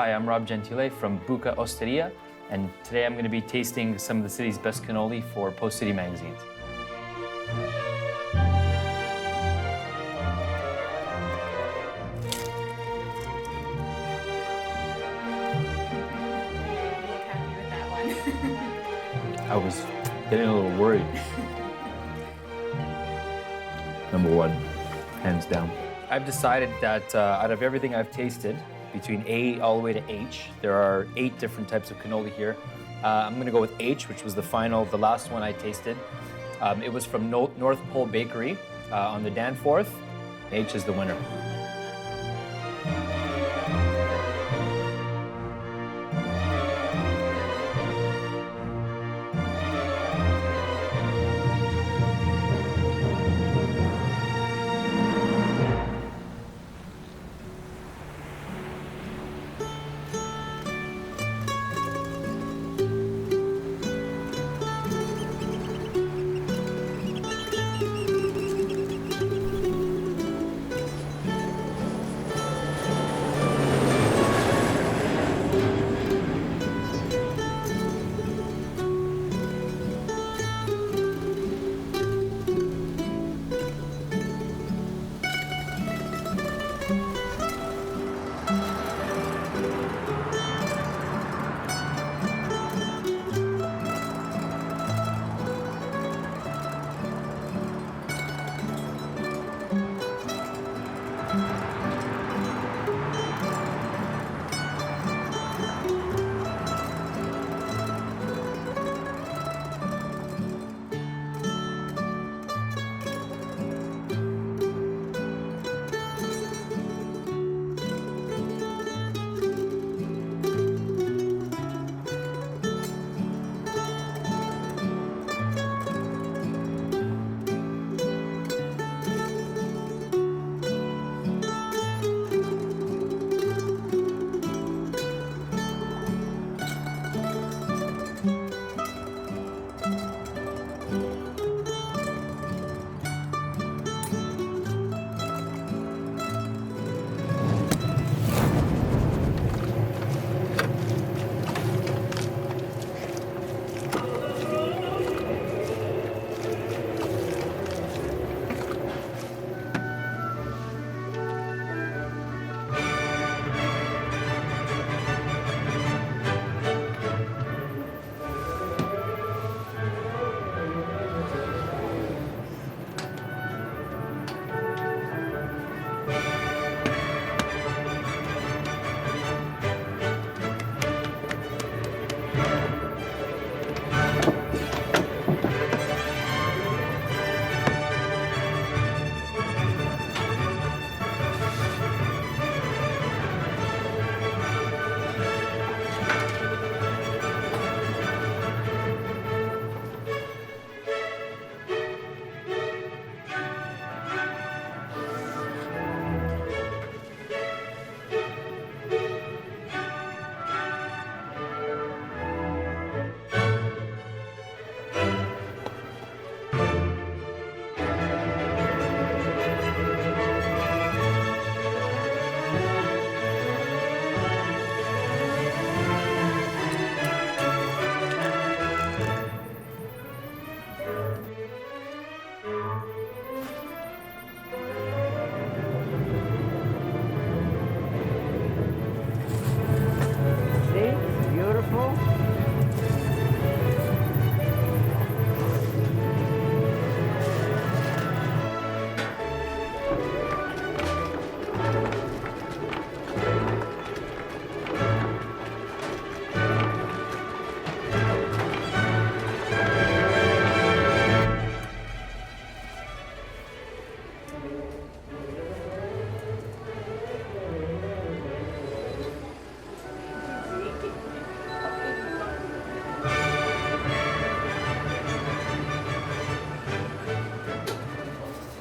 Hi, I'm Rob Gentile from Buca Osteria, and today I'm going to be tasting some of the city's best cannoli for Post City magazines. Happy with that one. I was getting a little worried. Number one, hands down. I've decided that out of everything I've tasted, between A all the way to H, there are 8 different types of cannoli here. I'm going to go with H, which was the last one I tasted. It was from North Pole Bakery on the Danforth. H is the winner.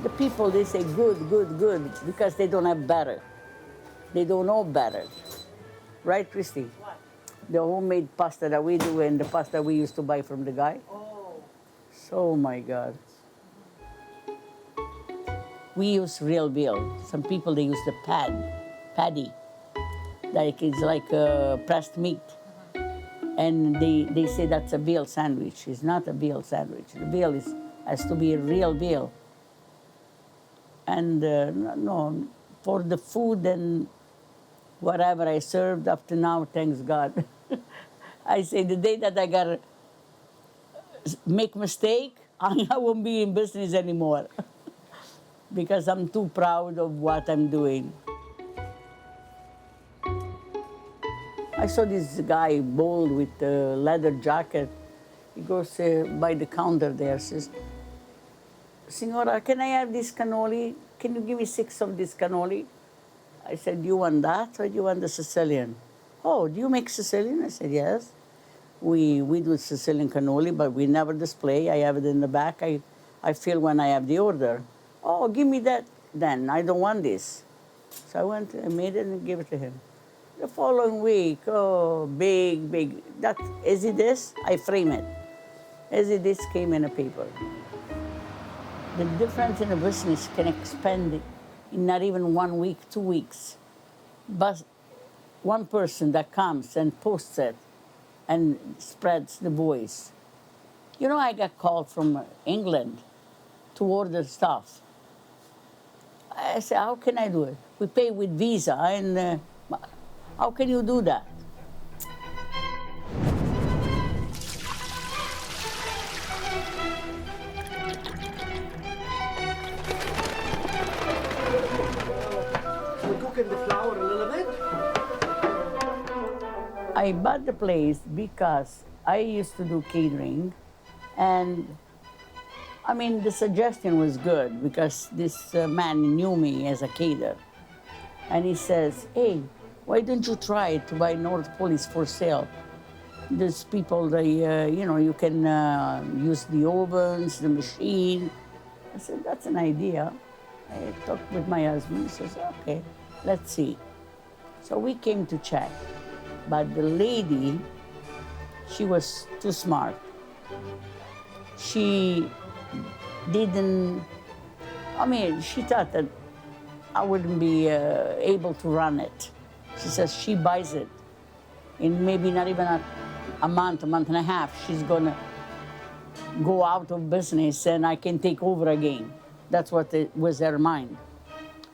The people, they say good, good, good, because they don't have better. They don't know better. Right, Christy? What? The homemade pasta that we do and the pasta we used to buy from the guy. Oh. So, my God. We use real veal. Some people, they use the paddy. like it's like pressed meat. And they say that's a veal sandwich. It's not a veal sandwich. The veal has to be a real veal. And no, for the food and whatever I served up to now, thanks God. I say the day that I gotta make mistake, I won't be in business anymore because I'm too proud of what I'm doing. I saw this guy bold with a leather jacket. He goes by the counter there, says, Signora, can I have this cannoli? Can you give me 6 of this cannoli? I said, do you want that or do you want the Sicilian? Oh, do you make Sicilian? I said, yes. We do Sicilian cannoli, but we never display. I have it in the back. I feel when I have the order. Oh, give me that then. I don't want this. So I went and made it and gave it to him. The following week, oh, big. That, is it this? I frame it. Is it this came in a paper. The difference in a business can expand in not even 1 week, 2 weeks. But one person that comes and posts it and spreads the voice. You know, I got called from England to order stuff. I said, how can I do it? We pay with Visa, and how can you do that? We're cooking the flour a little bit. I bought the place because I used to do catering, and I mean, the suggestion was good because this man knew me as a caterer. And he says, hey, why don't you try to buy North Police for sale? There's people, you can use the ovens, the machine. I said, that's an idea. I talked with my husband. He says, okay, let's see. So we came to check. But the lady, she was too smart. She didn't, she thought that I wouldn't be able to run it. She says she buys it in maybe not even a month and a half. She's gonna go out of business and I can take over again. That's what it was her mind.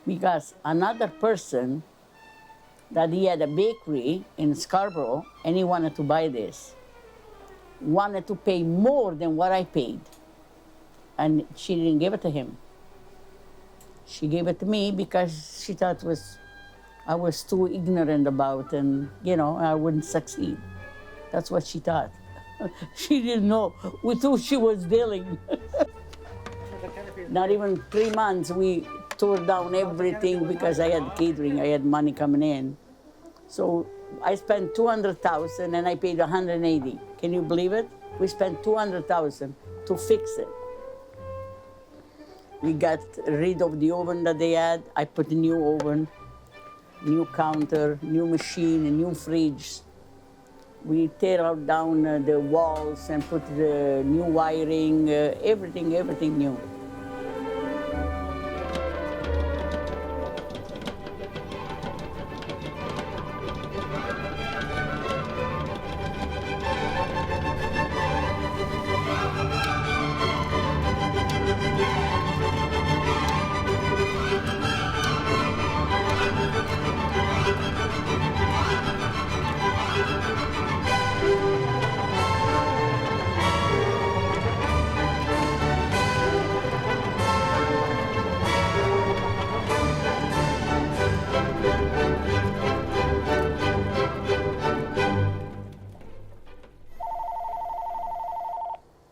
Because another person that he had a bakery in Scarborough and he wanted to buy this, wanted to pay more than what I paid. And she didn't give it to him. She gave it to me because she thought I was too ignorant about and, I wouldn't succeed. That's what she thought. She didn't know with who she was dealing. Not even 3 months, we tore down everything because I had catering, I had money coming in. So I spent $200,000 and I paid $180. Can you believe it? We spent $200,000 to fix it. We got rid of the oven that they had. I put a new oven, new counter, new machine, a new fridge. We tear out down the walls and put the new wiring, everything new.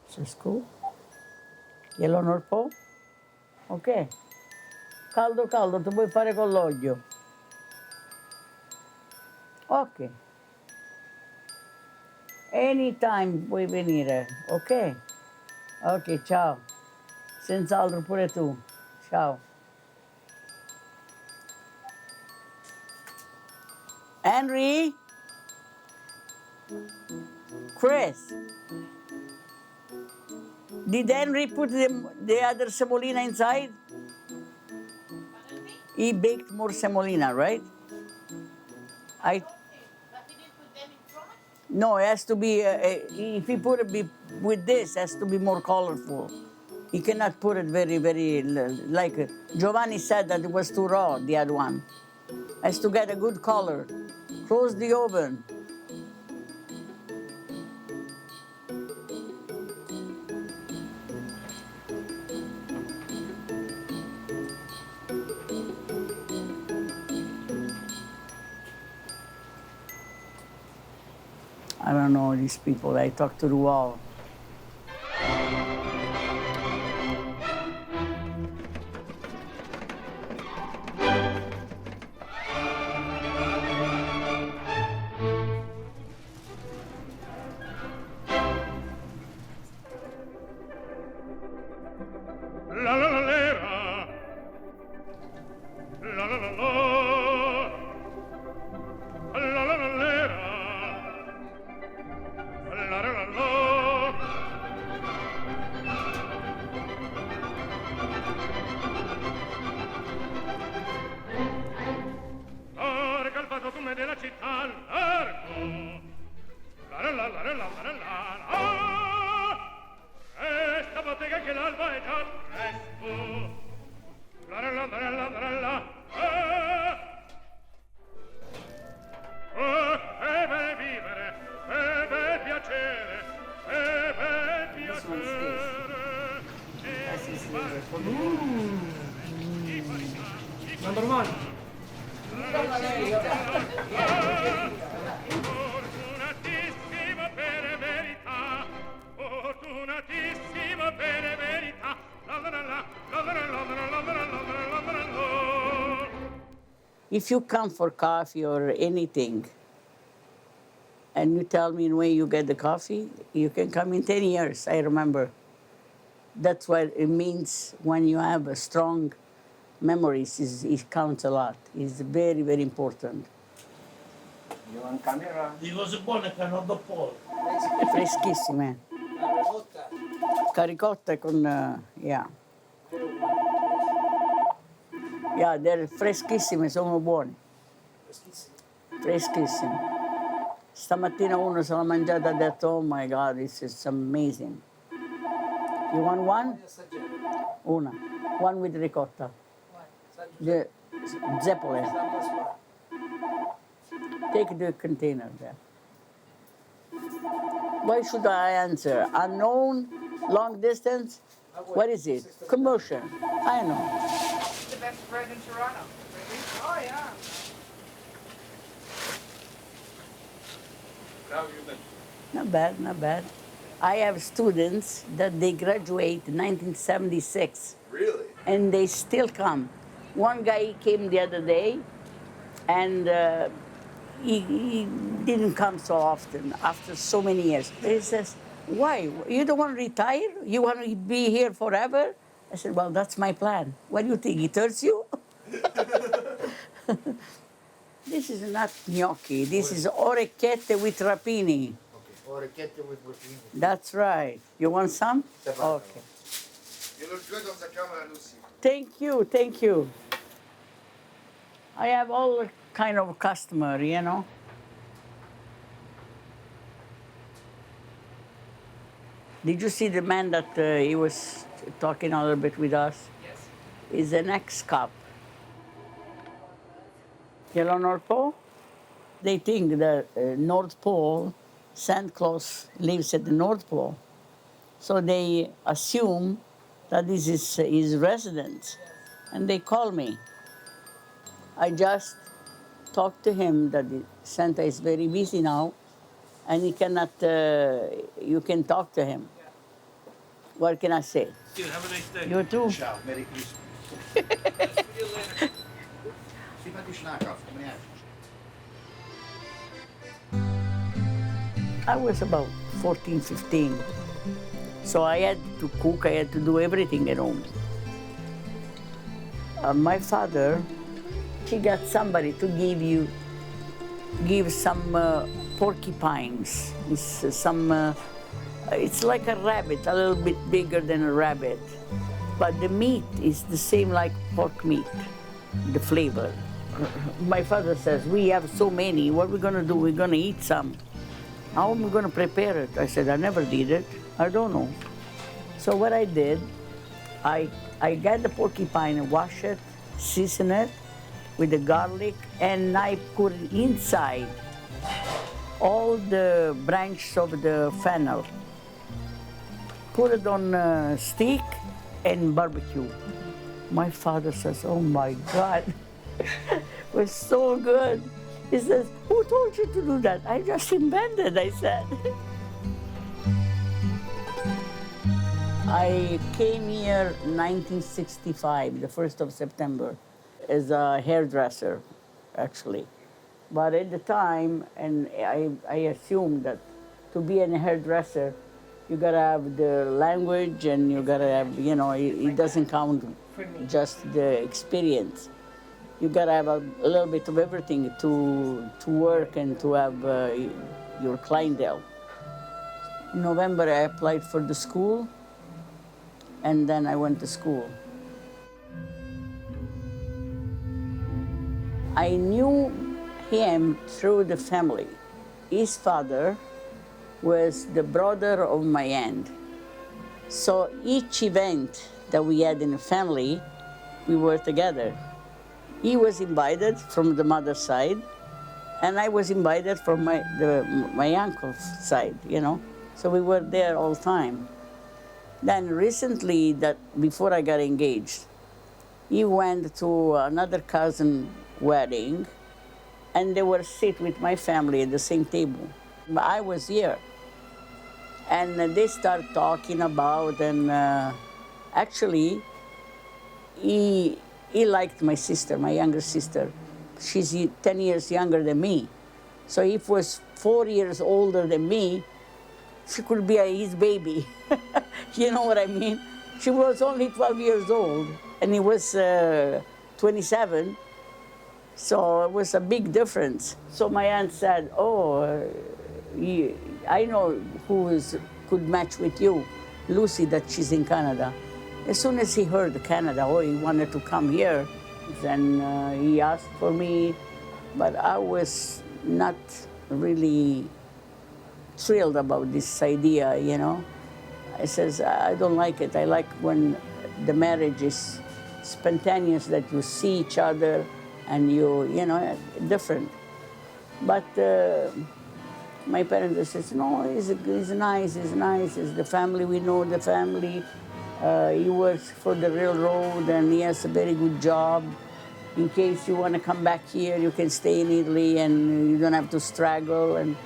Fresco. Glielo honor po? Ok. Caldo, tu puoi fare con l'olio. Ok. Anytime puoi venire, ok? Ok, ciao. Senz'altro pure tu. Ciao. Henry? Chris? Did Henry put the other semolina inside? He baked more semolina, right? I. No, it has to be. If you put it with this, it has to be more colorful. You cannot put it very like Giovanni said that it was too raw. The other one has to get a good color. Close the oven. I don't know these people. I talk to the wall. La la la lera. La la la la. La la la lera. La la la la. Larga il patrotume della città, largo. La la la la la la la la. Esta bottega che l'alba è già presto. La la la la la la la. È bel vivere, è bel piacere, è bel piacere. Number one. Fortunatissimo per verità, fortunatissimo per verità. La la la la, la la la la la la la la la. If you come for coffee or anything, and you tell me when you get the coffee, you can come in 10 years, I remember. That's what it means when you have a strong memories, it counts a lot. It's very important. You want camera? Di cose buone che hanno dopo. Freschissime. Caricotte con, yeah. Yeah, they're freschissime, sono buone. Freschissime. Stamattina uno se l'ha mangiata e ha detto, oh my God, this is amazing. You want one? Una. One with ricotta. The zeppole. Take the container there. Why should I answer? Unknown, long distance? What is it? Commercial. I know. The best bread in Toronto. Oh, yeah. Not bad, not bad. I have students that they graduate in 1976. Really? And they still come. One guy came the other day, and he didn't come so often after so many years. He says, why? You don't want to retire? You want to be here forever? I said, well, that's my plan. What do you think? It hurts you? This is not gnocchi. This is orecchiette with rapini. Okay. Orecchiette with rapini. That's right. You want some? Okay. You look good on the camera, Lucy. Thank you, thank you. I have all kind of customer, you know. Did you see the man that he was talking a little bit with us? Yes. He's an ex-cop. Yellow North Pole? They think that North Pole, Santa Claus lives at the North Pole. So they assume that this is his residence. And they call me. I just talked to him that Santa is very busy now and he cannot, you can talk to him. What can I say? You have a nice day. You too. Ciao, Merry Christmas. See you later. Sympathisch I was about 14, 15. So I had to cook, I had to do everything at home. My father, he got somebody to give some porcupines. It's like a rabbit, a little bit bigger than a rabbit. But the meat is the same like pork meat, the flavor. my father says, we have so many, what are we gonna do? We're gonna eat some. How am I gonna prepare it? I said, I never did it. I don't know. So what I did, I got the porcupine, wash it, season it with the garlic, and I put it inside all the branches of the fennel. Put it on a stick and barbecue. My father says, oh my God, it was so good. He says, who told you to do that? I just invented, I said. I came here 1965, the 1st of September, as a hairdresser, actually. But at the time, and I assumed that to be a hairdresser, you gotta have the language and you gotta have, you know, it doesn't count just the experience. You gotta have a little bit of everything to work and to have your clientele. In November, I applied for the school, and then I went to school. I knew him through the family. His father was the brother of my aunt. So each event that we had in the family, we were together. He was invited from the mother's side, and I was invited from my uncle's side, you know. So we were there all the time. Then recently, that before I got engaged, he went to another cousin wedding, and they were sit with my family at the same table. I was here. And they start talking about, and actually, he liked my sister, my younger sister. She's 10 years younger than me. So if he was 4 years older than me, she could be his baby. You know what I mean? She was only 12 years old, and he was 27. So it was a big difference. So my aunt said, oh, I know who could match with you, Lucy, that she's in Canada. As soon as he heard Canada, oh, he wanted to come here, then he asked for me, but I was not really thrilled about this idea, you know. I says, I don't like it. I like when the marriage is spontaneous, that you see each other and you know, different. But my parents says, no, he's nice, he's the family, we know the family. He works for the railroad and he has a very good job. In case you want to come back here, you can stay in Italy and you don't have to struggle. And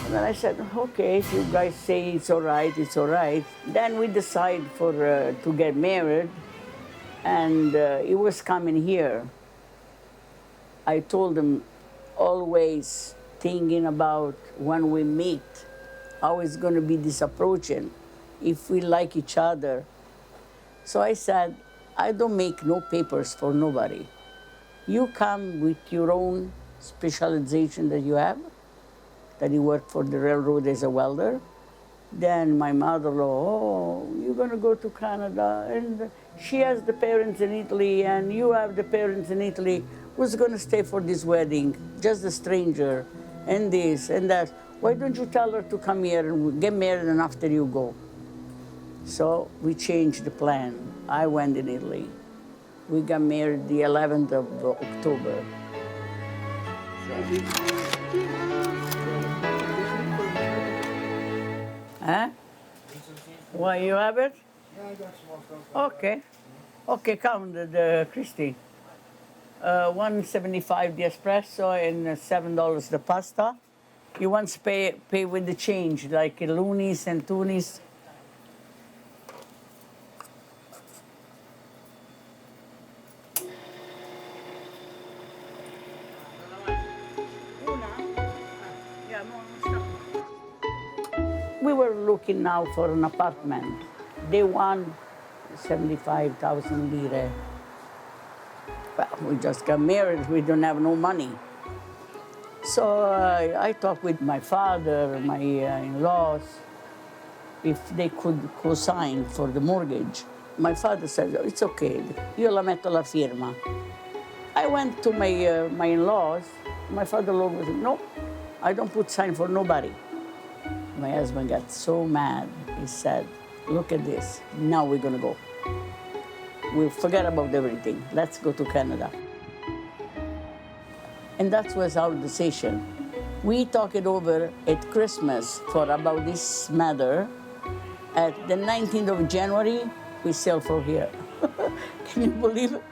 then I said, okay, if you guys say it's all right, it's all right. Then we decide to get married, and he was coming here. I told him, always thinking about when we meet, how it's going to be this approaching, if we like each other. So I said, I don't make no papers for nobody. You come with your own specialization that you have, that you work for the railroad as a welder. Then my mother-in-law, oh, you're going to go to Canada, and she has the parents in Italy, and you have the parents in Italy. Who's going to stay for this wedding? Just a stranger, and this and that. Why don't you tell her to come here and get married, and after you go? So we changed the plan. I went in Italy. We got married the 11th of October. Huh? Why, you have it? Yeah, I got small stuff. Okay. Okay, count the Christy. 175 the espresso and $7 the pasta. You want to pay with the change, like loonies and toonies. We were looking now for an apartment. They want 75,000 lire. Well, we just got married, we don't have no money. So I talked with my father, my in-laws, if they could co-sign for the mortgage. My father said, it's okay, io la metto la firma. I went to my in-laws. My father-in-law was, no, I don't put sign for nobody. My husband got so mad. He said, look at this. Now we're going to go. We'll forget about everything. Let's go to Canada. And that was our decision. We talked it over at Christmas for about this matter. At the 19th of January, we sailed for here. Can you believe it?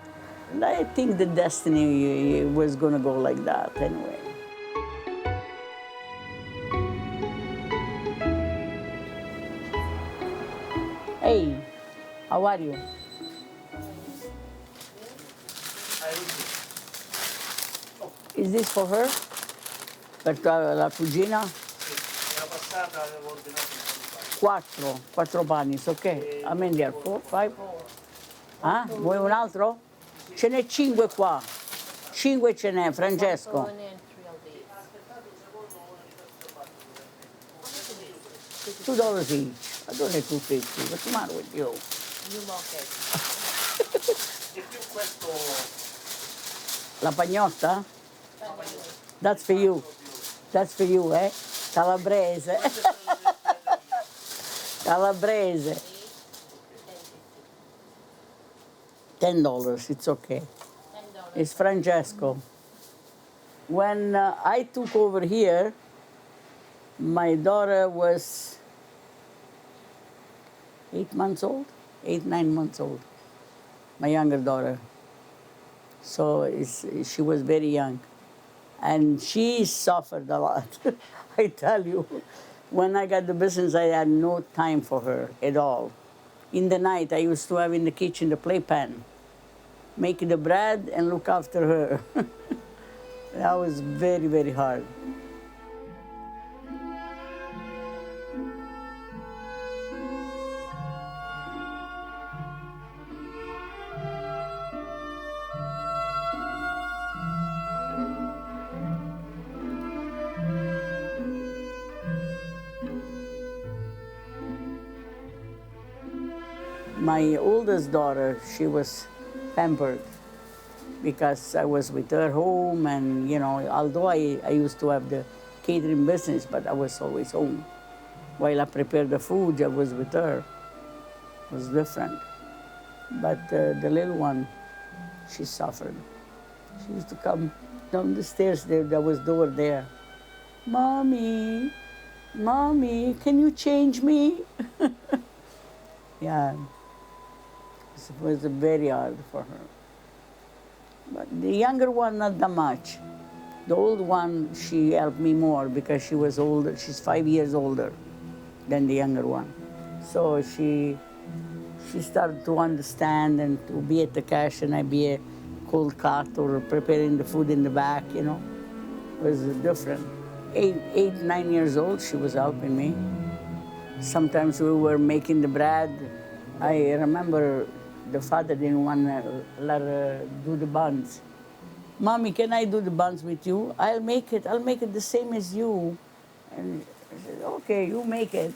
And I think the destiny was going to go like that anyway. Hey, how are you? Is this for her? Per la cugina? La passata avevo ordinato Quattro panni, ok? A me there, 4, 5. Ah, vuoi un altro? Ce n'è 5 qua. 5 ce n'è, Francesco. $2 each. I don't need $2.50. What's the matter with you? e più questo La pagnotta? That's for you. That's for you, eh? Calabrese. Calabrese. $10, it's okay. It's Francesco. When I took over here, my daughter was 8 months old, 8, 9 months old, my younger daughter. So she was very young. And she suffered a lot. I tell you, when I got the business, I had no time for her at all. In the night, I used to have in the kitchen the playpen, make the bread and look after her. That was very, very hard. My oldest daughter, she was pampered because I was with her home, and although I used to have the catering business, but I was always home. While I prepared the food, I was with her. It was different. But the little one, she suffered. She used to come down the stairs, there was door there. Mommy, Mommy, can you change me? Yeah. It was very hard for her. But the younger one, not that much. The old one, she helped me more because she was older. She's 5 years older than the younger one. So she started to understand and to be at the cash, and I'd be a cold cut or preparing the food in the back, It was different. 8, 9 years old, she was helping me. Sometimes we were making the bread. I remember the father didn't want to let her do the buns. Mommy, can I do the buns with you? I'll make it the same as you. And I said, okay, you make it.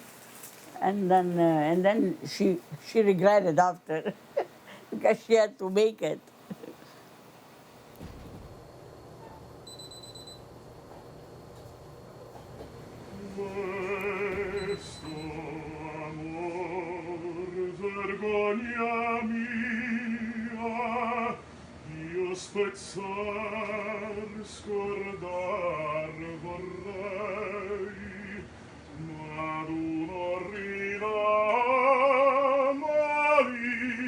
And then she regretted after because she had to make it. Questo amor, vergogna mia, io spezzar, scordar vorrei, ma ad un'orrida Maria,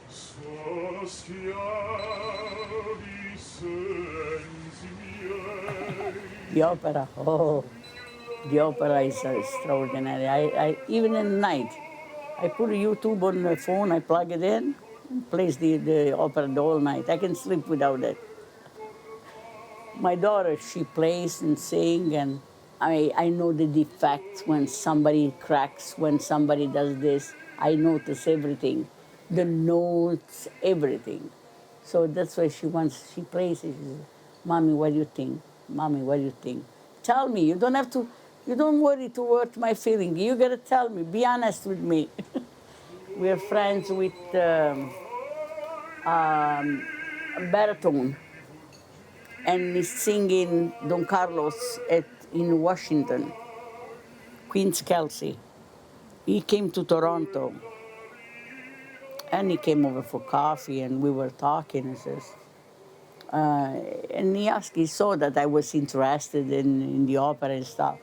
soschiavi sensi miei. The opera, the opera is extraordinary. I even in the night, I put a YouTube on the phone, I plug it in, and plays the opera the whole night. I can sleep without it. My daughter, she plays and sings, and I know the defects when somebody cracks, when somebody does this. I notice everything, the notes, everything. So that's why she plays it. She says, Mommy, what do you think? Mommy, what do you think? Tell me. You don't worry to hurt my feeling. You gotta tell me. Be honest with me. We're friends with baritone, and he's singing Don Carlos in Washington, Queen's Kelsey. He came to Toronto, and he came over for coffee, and we were talking. He says, and he saw that I was interested in the opera and stuff.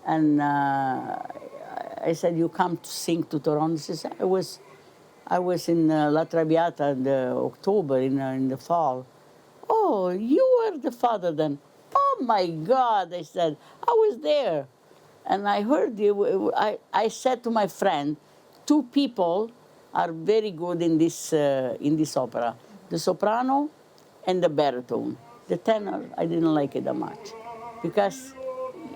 And I said, you come to sing to Toronto? He says, I was in La Traviata in October, in the fall. Oh, you were the father then. Oh my God, I said, I was there. And I heard you, I said to my friend, two people are very good in this opera, the soprano and the baritone. The tenor, I didn't like it that much. Because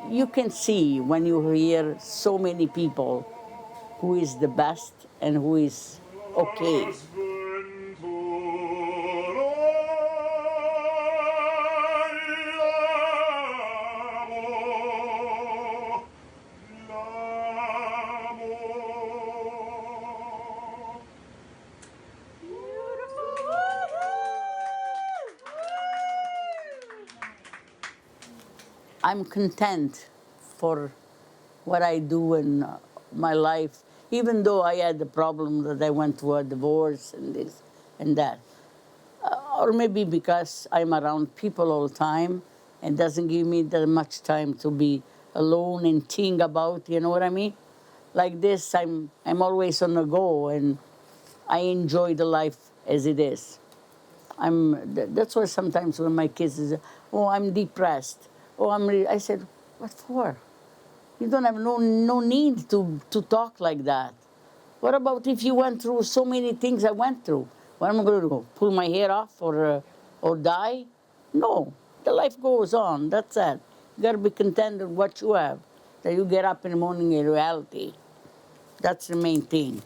you can see when you hear so many people who is the best and who is okay. I'm content for what I do in my life, even though I had the problem that I went through a divorce and this and that. Or maybe because I'm around people all the time and doesn't give me that much time to be alone and think about, you know what I mean? Like this, I'm always on the go, and I enjoy the life as it is. That's why sometimes when my kids say, oh, I'm depressed, oh, I said, what for? You don't have no need to talk like that. What about if you went through so many things I went through? What am I going to do? Pull my hair off or die? No, the life goes on. That's it. You got to be content with what you have. That you get up in the morning in reality. That's the main thing.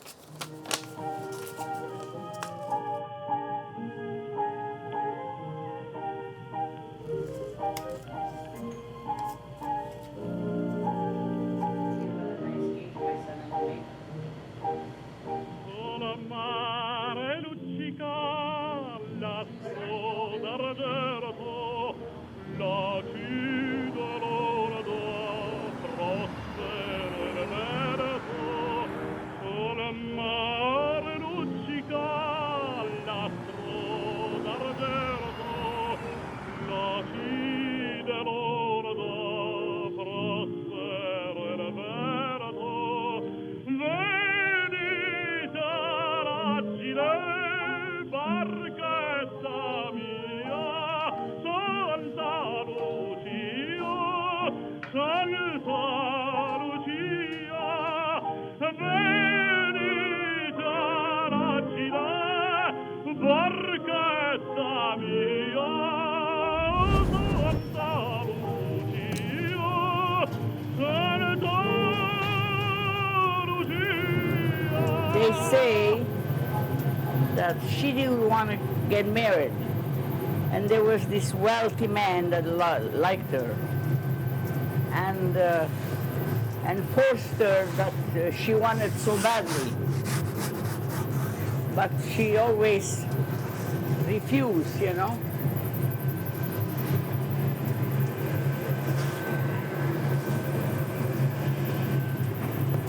They say that she didn't want to get married, and there was this wealthy man that liked her, and forced her that she wanted so badly, but she always refused, you know.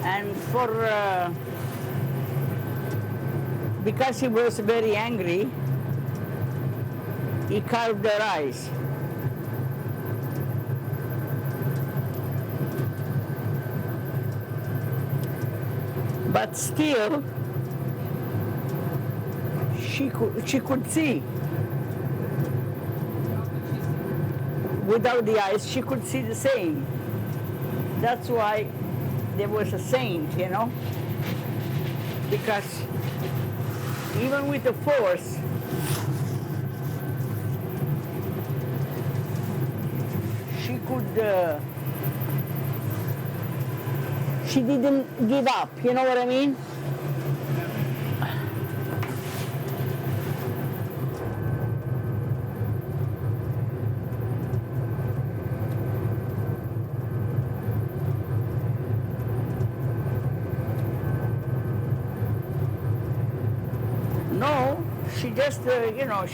And because he was very angry, he carved her eyes. But still, she could see. Without the eyes, she could see the same. That's why there was a saint, you know? Because even with the force, she could, she didn't give up, you know what I mean? No, she just, you know,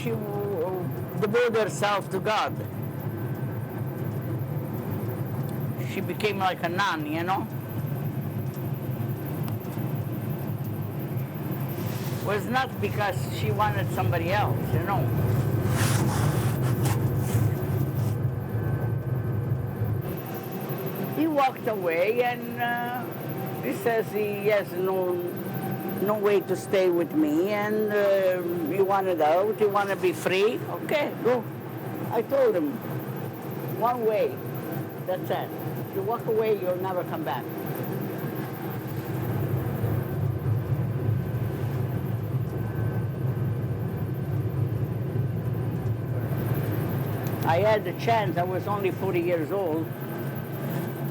devoted herself to God. She became like a nun, you know? Was not because she wanted somebody else, you know? He walked away and he says he has no way to stay with me and he wanted out, he wanted to be free. Okay, go. I told him, one way, that's it. If you walk away, you'll never come back. I had the chance, I was only 40 years old,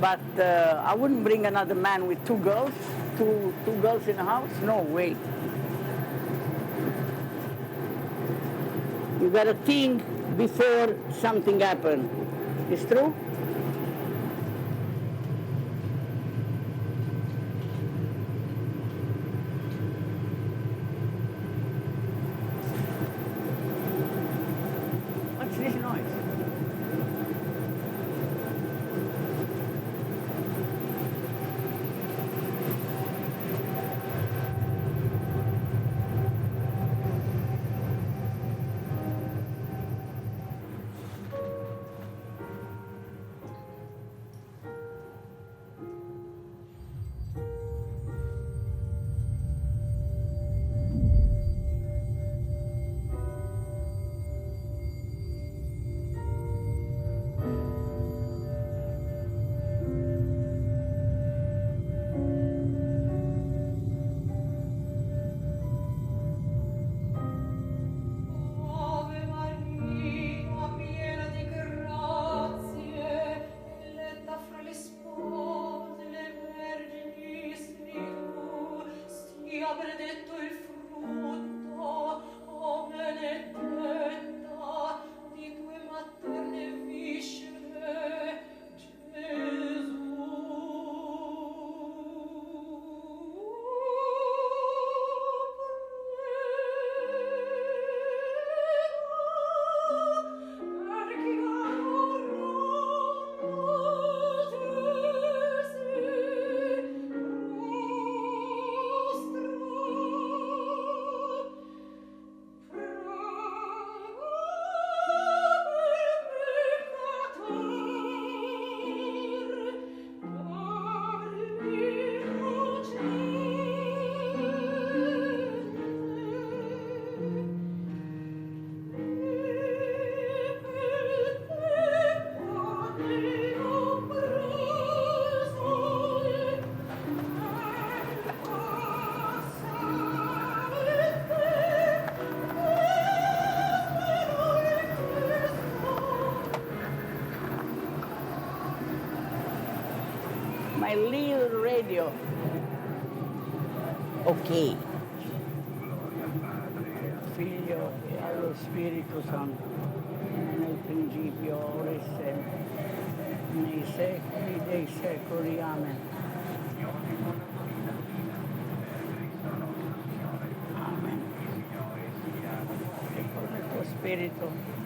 but I wouldn't bring another man with two girls in the house, no way. You gotta think before something happens. It's true? What's this noise? Ave Maria, piena di grazie, eletta fra le spose, le vergini, tu, sia benedetto il frutto, o benedetta, di tue materne viscere, My little radio. Ok. Figlio e allo Spirito Santo, nel principio, ora e sempre, nei secoli dei secoli. Amen. Amen. E con il tuo Spirito.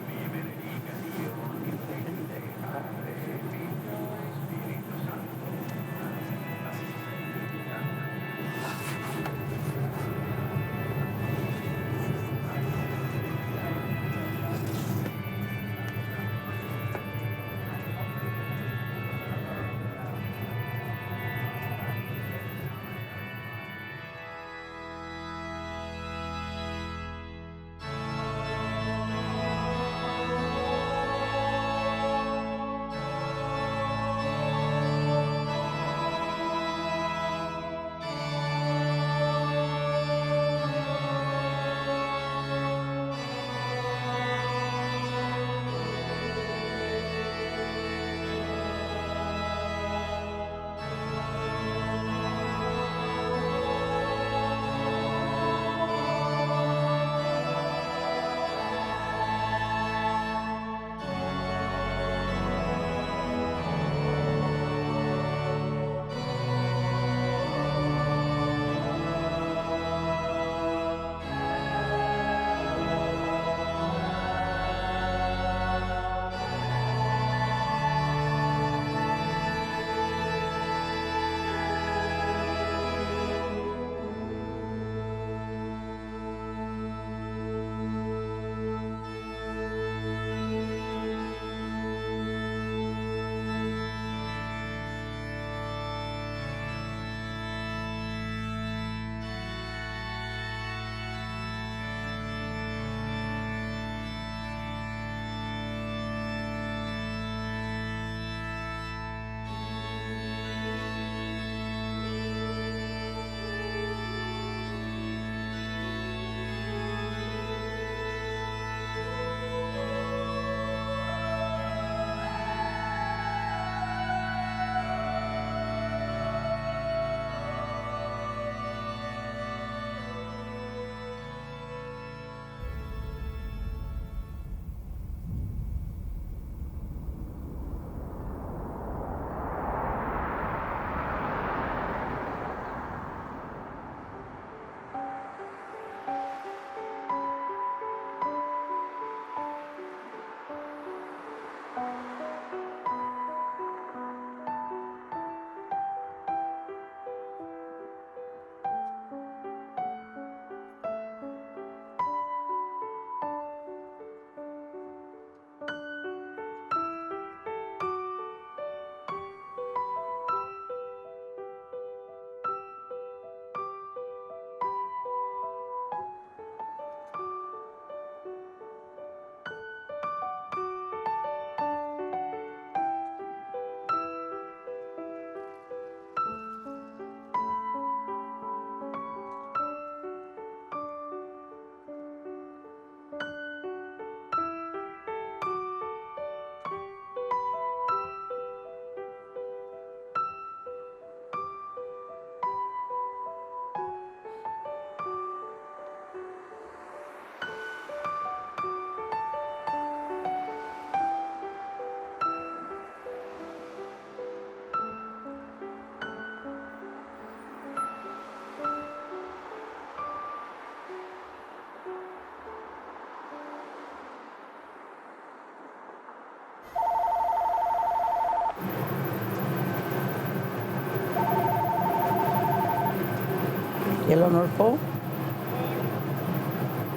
Yellow North Pole?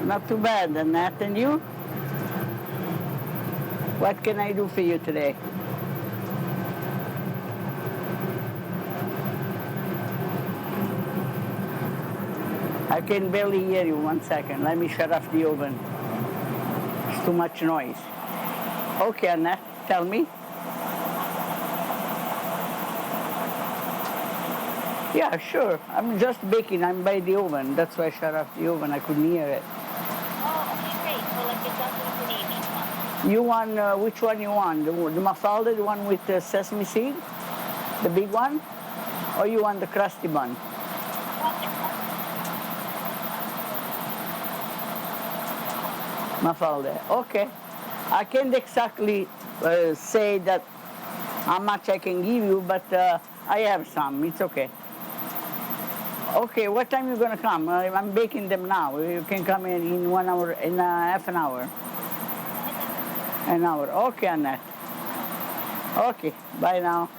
Not too bad, Annette. And you? What can I do for you today? I can barely hear you. 1 second. Let me shut off the oven. It's too much noise. Okay, Annette, tell me. Yeah, sure. I'm just baking. I'm by the oven. That's why I shut off the oven. I couldn't hear it. Oh, okay, great. So like the Dublin gravy one. You want, which one you want? The mafalda, the one with the sesame seed? The big one? Or you want the crusty bun? Mafalda. Okay. I can't exactly say that how much I can give you, but I have some. It's okay. Okay, what time are you going to come? I'm baking them now. You can come in 1 hour, in half an hour. An hour. Okay, Annette. Okay, bye now.